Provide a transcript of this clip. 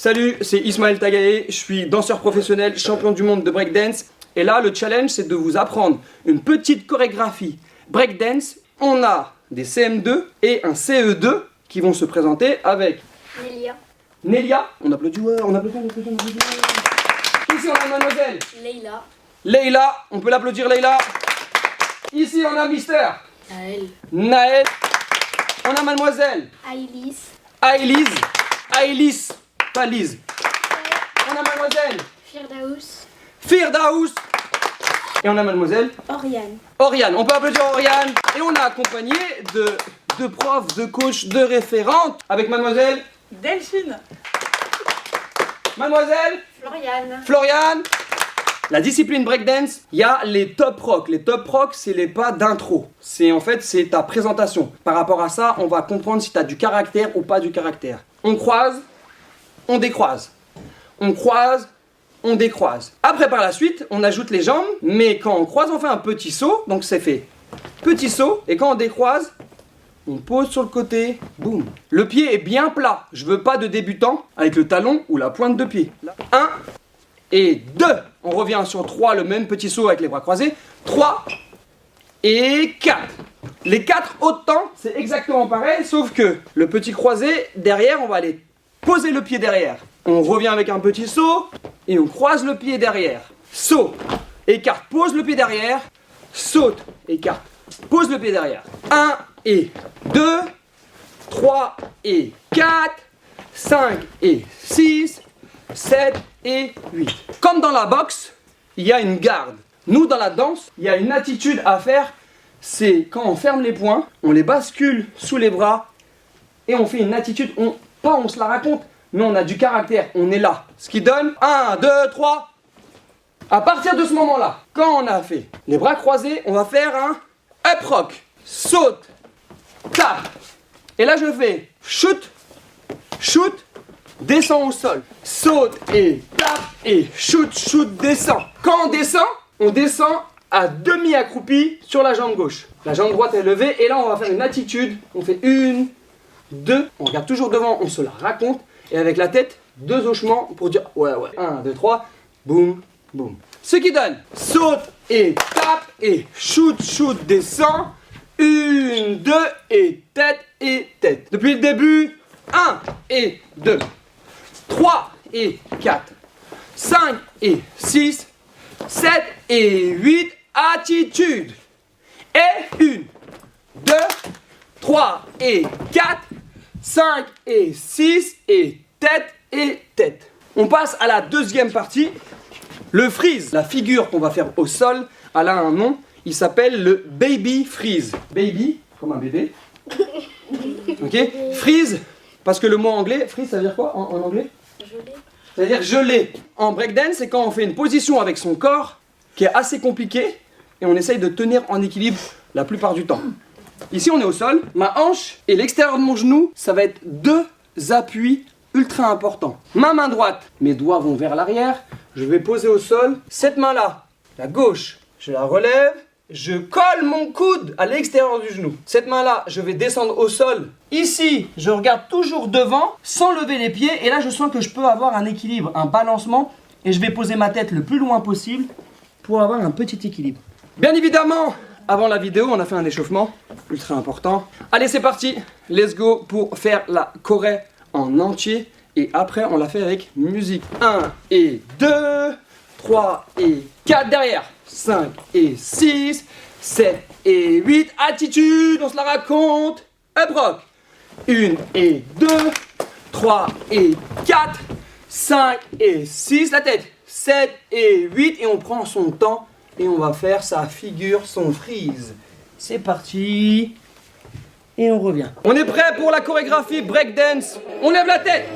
Salut, c'est Ismaël Tagaé, je suis danseur professionnel, champion du monde de breakdance. Et là, le challenge, c'est de vous apprendre une petite chorégraphie breakdance. On a des CM2 et un CE2 qui vont se présenter avec Nélia. Nélia. On applaudit, ouais, on applaudit. Ici, on a mademoiselle Leïla. Leïla, on peut l'applaudir Leïla. Ici, on a Mister Naël. Naël. On a mademoiselle Aïlis. Aïlise. Aïlis, pas Lise. On a mademoiselle Firdaous. Firdaous. Et on a mademoiselle Oriane. Oriane. On peut applaudir Oriane. Et on a accompagné de profs, de coachs, de référentes avec mademoiselle Delphine. Mademoiselle Floriane. Floriane. La discipline breakdance, il y a les top rock. Les top rock, c'est les pas d'intro. C'est ta présentation. Par rapport à ça, on va comprendre si tu as du caractère ou pas du caractère. On croise, on décroise. On croise, on décroise. Après, par la suite, on ajoute les jambes, mais quand on croise, on fait un petit saut. Donc c'est fait petit saut, et quand on décroise, on pose sur le côté, boum. Le pied est bien plat. Je veux pas de débutant avec le talon ou la pointe de pied. 1 et 2. On revient sur 3, le même petit saut avec les bras croisés. 3 et 4. Les 4 autant, c'est exactement pareil, sauf que le petit croisé, derrière, on va aller poser le pied derrière. On revient avec un petit saut et on croise le pied derrière. Saut, écarte, pose le pied derrière. Saute, écarte, pose le pied derrière. 1 et 2, 3 et 4, 5 et 6, 7 et 8. Comme dans la boxe, il y a une garde. Nous, dans la danse, il y a une attitude à faire. C'est quand on ferme les poings, on les bascule sous les bras et on fait une attitude, on se la raconte, mais on a du caractère, on est là. Ce qui donne 1, 2, 3. À partir de ce moment-là, quand on a fait les bras croisés, on va faire un up rock. Saute, tape. Et là, je fais shoot, shoot, descend au sol. Saute et tape et shoot, shoot, descend. Quand on descend à demi accroupi sur la jambe gauche. La jambe droite est levée et là, on va faire une attitude. On fait 1, 2, on regarde toujours devant, on se la raconte. Et avec la tête, 2 hochements pour dire ouais. 1, 2, 3, boum, boum. Ce qui donne saute et tape et shoot, shoot, descend. 1, 2 et tête. Depuis le début, 1 et 2, 3 et 4, 5 et 6, 7 et 8, attitude. Et 1, 2, 3 et 4, 5 et 6 et tête. On passe à la deuxième partie. Le freeze, la figure qu'on va faire au sol, elle a un nom, il s'appelle le baby freeze. Baby, comme un bébé. Ok. Freeze, parce que le mot anglais, freeze, ça veut dire quoi en anglais? Gelée. Ça veut dire geler. En breakdance, c'est quand on fait une position avec son corps qui est assez compliquée et on essaye de tenir en équilibre la plupart du temps. Ici, on est au sol. Ma hanche et l'extérieur de mon genou, ça va être 2 appuis ultra importants. Ma main droite, mes doigts vont vers l'arrière. Je vais poser au sol. Cette main-là, la gauche, je la relève. Je colle mon coude à l'extérieur du genou. Cette main-là, je vais descendre au sol. Ici, je regarde toujours devant, sans lever les pieds. Et là, je sens que je peux avoir un équilibre, un balancement. Et je vais poser ma tête le plus loin possible pour avoir un petit équilibre. Bien évidemment, avant la vidéo, on a fait un échauffement ultra important. Allez, c'est parti. Let's go pour faire la choré en entier. Et après, on la fait avec musique. 1 et 2, 3 et 4 derrière. 5 et 6, 7 et 8, attitude, on se la raconte, up rock. 1 et 2, 3 et 4, 5 et 6, la tête, 7 et 8, et on prend son temps, et on va faire sa figure, son freeze. C'est parti, et on revient. On est prêt pour la chorégraphie breakdance, on lève la tête.